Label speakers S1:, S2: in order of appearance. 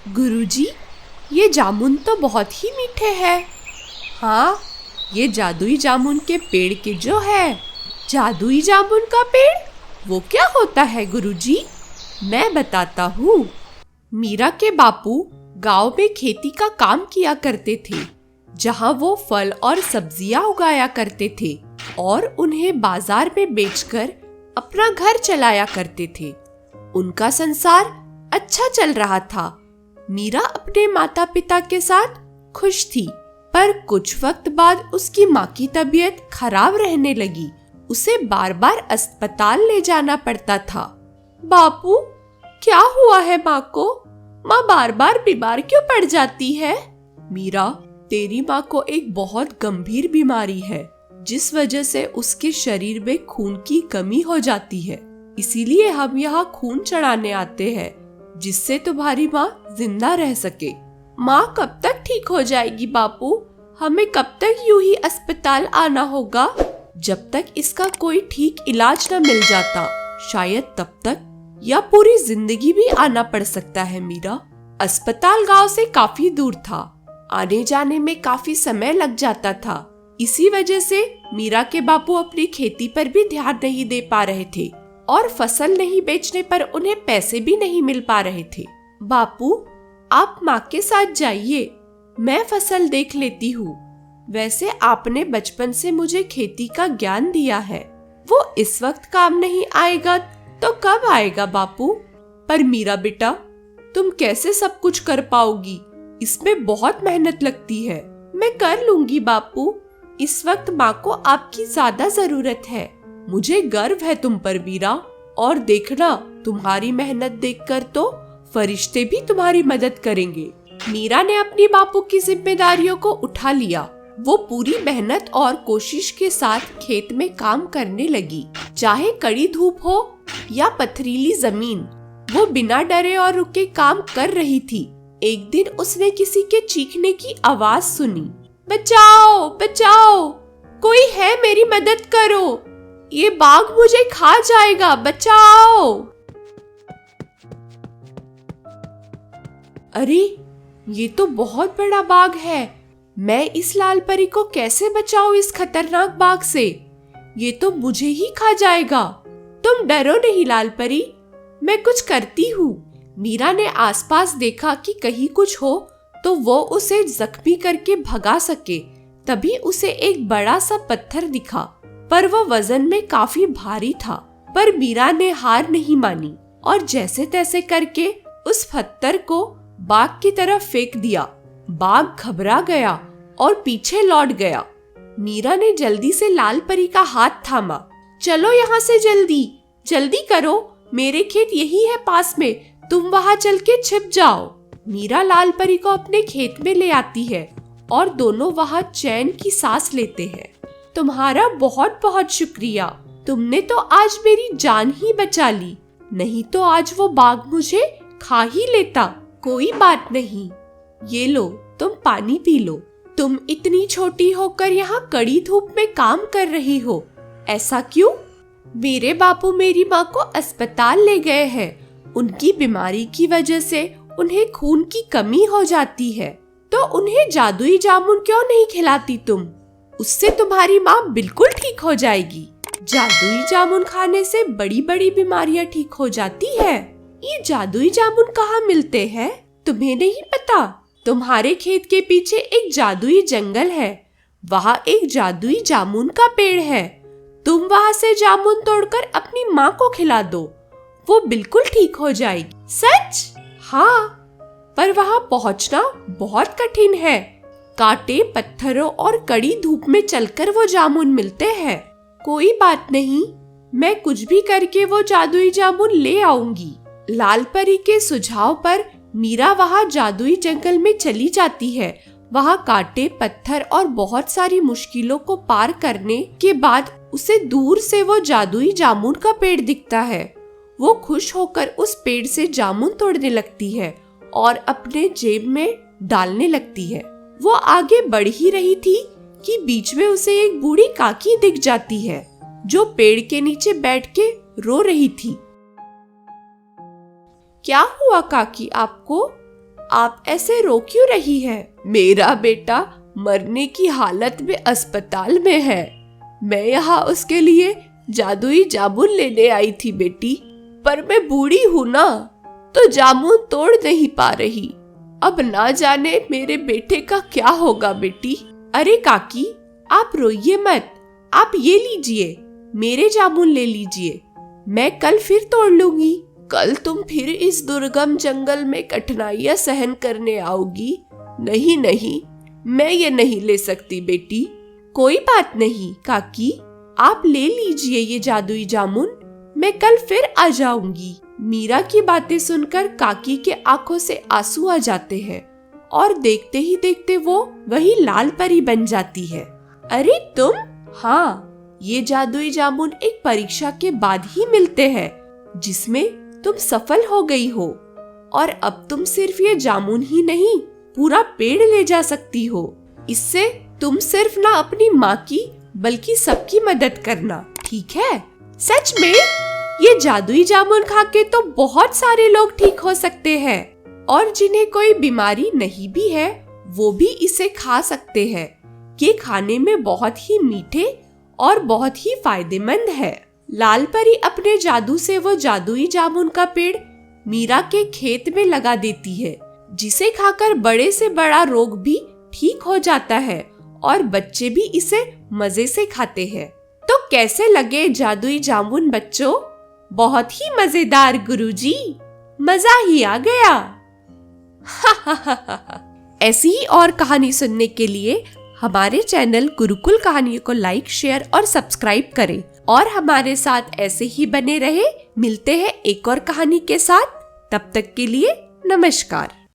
S1: गुरुजी, ये जामुन तो बहुत ही मीठे हैं। हाँ, ये जादुई जामुन के पेड़ के जो है। जादुई जामुन का पेड़? वो क्या होता है गुरुजी? मैं बताता हूँ। मीरा के बापू गांव में खेती का काम किया करते थे, जहाँ वो फल और सब्जियाँ उगाया करते थे और उन्हें बाजार में बेचकर अपना घर चलाया करते थे। उनका संसार अच्छा चल रहा था। मीरा अपने माता पिता के साथ खुश थी, पर कुछ वक्त बाद उसकी माँ की तबीयत खराब रहने लगी। उसे बार बार अस्पताल ले जाना पड़ता था। बापू, क्या हुआ है माँ को? माँ बार बार बीमार क्यों पड़ जाती है? मीरा, तेरी माँ को एक बहुत गंभीर बीमारी है, जिस वजह से उसके शरीर में खून की कमी हो जाती है। इसीलिए हम यहाँ खून चढ़ाने आते हैं, जिससे तुम्हारी माँ जिंदा रह सके। माँ कब तक ठीक हो जाएगी बापू? हमें कब तक यूं ही अस्पताल आना होगा? जब तक इसका कोई ठीक इलाज न मिल जाता, शायद तब तक, या पूरी जिंदगी भी आना पड़ सकता है मीरा। अस्पताल गांव से काफी दूर था। आने जाने में काफी समय लग जाता था। इसी वजह से मीरा के बापू अपनी खेती पर भी ध्यान नहीं दे पा रहे थे और फसल नहीं बेचने पर उन्हें पैसे भी नहीं मिल पा रहे थे। बापू, आप माँ के साथ जाइए, मैं फसल देख लेती हूँ। वैसे आपने बचपन से मुझे खेती का ज्ञान दिया है, वो इस वक्त काम नहीं आएगा तो कब आएगा बापू? पर मीरा बेटा, तुम कैसे सब कुछ कर पाओगी? इसमें बहुत मेहनत लगती है। मैं कर लूंगी बापू। इस वक्त माँ को आपकी ज्यादा जरूरत है। मुझे गर्व है तुम पर मीरा, और देखना, तुम्हारी मेहनत देखकर तो फरिश्ते भी तुम्हारी मदद करेंगे। मीरा ने अपनी बापू की जिम्मेदारियों को उठा लिया। वो पूरी मेहनत और कोशिश के साथ खेत में काम करने लगी। चाहे कड़ी धूप हो या पथरीली जमीन, वो बिना डरे और रुके काम कर रही थी। एक दिन उसने किसी के चीखने की आवाज सुनी। बचाओ, बचाओ, कोई है, मेरी मदद करो, ये बाघ मुझे खा जाएगा, बचाओ। अरे, ये तो बहुत बड़ा बाघ है। मैं इस लाल परी को कैसे बचाऊं इस खतरनाक बाघ से? ये तो मुझे ही खा जाएगा। तुम डरो नहीं लाल परी, मैं कुछ करती हूँ। मीरा ने आसपास देखा कि कहीं कुछ हो तो वो उसे जख्मी करके भगा सके। तभी उसे एक बड़ा सा पत्थर दिखा, पर वो वजन में काफी भारी था। पर मीरा ने हार नहीं मानी और जैसे तैसे करके उस पत्थर को बाघ की तरफ फेंक दिया। बाघ घबरा गया और पीछे लौट गया। मीरा ने जल्दी से लाल परी का हाथ थामा। चलो यहाँ से, जल्दी जल्दी करो, मेरे खेत यही है पास में, तुम वहाँ चल के छिप जाओ। मीरा लाल परी को अपने खेत में ले आती है और दोनों वहाँ चैन की सांस लेते हैं। तुम्हारा बहुत बहुत शुक्रिया, तुमने तो आज मेरी जान ही बचा ली, नहीं तो आज वो बाघ मुझे खा ही लेता। कोई बात नहीं, ये लो, तुम पानी पी लो। तुम इतनी छोटी होकर यहाँ कड़ी धूप में काम कर रही हो, ऐसा क्यों? मेरे बापू मेरी माँ को अस्पताल ले गए हैं। उनकी बीमारी की वजह से उन्हें खून की कमी हो जाती है, तो उन्हें जादुई जामुन क्यों नहीं खिलाती तुम? उससे तुम्हारी माँ बिल्कुल ठीक हो जाएगी। जादुई जामुन खाने से बड़ी बड़ी बीमारियाँ ठीक हो जाती है। ये जादुई जामुन कहाँ मिलते हैं, तुम्हें नहीं पता? तुम्हारे खेत के पीछे एक जादुई जंगल है, वहाँ एक जादुई जामुन का पेड़ है। तुम वहाँ से जामुन तोड़कर अपनी माँ को खिला दो, वो बिल्कुल ठीक हो जाएगी। सच? हाँ, पर वहाँ पहुँचना बहुत कठिन है। कांटे, पत्थरों और कड़ी धूप में चलकर वो जामुन मिलते हैं। कोई बात नहीं, मैं कुछ भी करके वो जादुई जामुन ले आऊंगी। लाल परी के सुझाव पर मीरा वहाँ जादुई जंगल में चली जाती है। वहाँ कांटे, पत्थर और बहुत सारी मुश्किलों को पार करने के बाद उसे दूर से वो जादुई जामुन का पेड़ दिखता है। वो खुश होकर उस पेड़ से जामुन तोड़ने लगती है और अपने जेब में डालने लगती है। वो आगे बढ़ ही रही थी कि बीच में उसे एक बूढ़ी काकी दिख जाती है, जो पेड़ के नीचे बैठ के रो रही थी। क्या हुआ काकी आपको? आप ऐसे रो क्यों रही है? मेरा बेटा मरने की हालत में अस्पताल में है। मैं यहाँ उसके लिए जादुई जामुन लेने आई थी बेटी, पर मैं बूढ़ी हूँ ना, तो जामुन तोड़ नहीं पा रही। अब ना जाने मेरे बेटे का क्या होगा बेटी। अरे काकी, आप रोइए मत, आप ये लीजिए, मेरे जामुन ले लीजिए, मैं कल फिर तोड़ लूंगी। कल तुम फिर इस दुर्गम जंगल में कठिनाइयां सहन करने आओगी। नहीं नहीं, मैं ये नहीं ले सकती बेटी। कोई बात नहीं काकी, आप ले लीजिए ये जादुई जामुन, मैं कल फिर आ जाऊंगी। मीरा की बातें सुनकर काकी के आंखों से आंसू आ जाते हैं और देखते ही देखते वो वही लाल परी बन जाती है। अरे तुम? हाँ, ये जादुई जामुन एक परीक्षा के बाद ही मिलते हैं जिसमें तुम सफल हो गई हो, और अब तुम सिर्फ ये जामुन ही नहीं, पूरा पेड़ ले जा सकती हो। इससे तुम सिर्फ ना अपनी माँ की बल्कि सबकी मदद करना, ठीक है? सच में ये जादुई जामुन खा के तो बहुत सारे लोग ठीक हो सकते हैं, और जिन्हें कोई बीमारी नहीं भी है वो भी इसे खा सकते हैं। ये खाने में बहुत ही मीठे और बहुत ही फायदेमंद है। लाल परी अपने जादू से वो जादुई जामुन का पेड़ मीरा के खेत में लगा देती है, जिसे खाकर बड़े से बड़ा रोग भी ठीक हो जाता है और बच्चे भी इसे मजे से खाते हैं। तो कैसे लगे जादुई जामुन बच्चों? बहुत ही मजेदार गुरुजी, मजा ही आ गया। ऐसी ही और कहानी सुनने के लिए हमारे चैनल गुरुकुल कहानियों को लाइक, शेयर और सब्सक्राइब करें और हमारे साथ ऐसे ही बने रहे। मिलते हैं एक और कहानी के साथ, तब तक के लिए नमस्कार।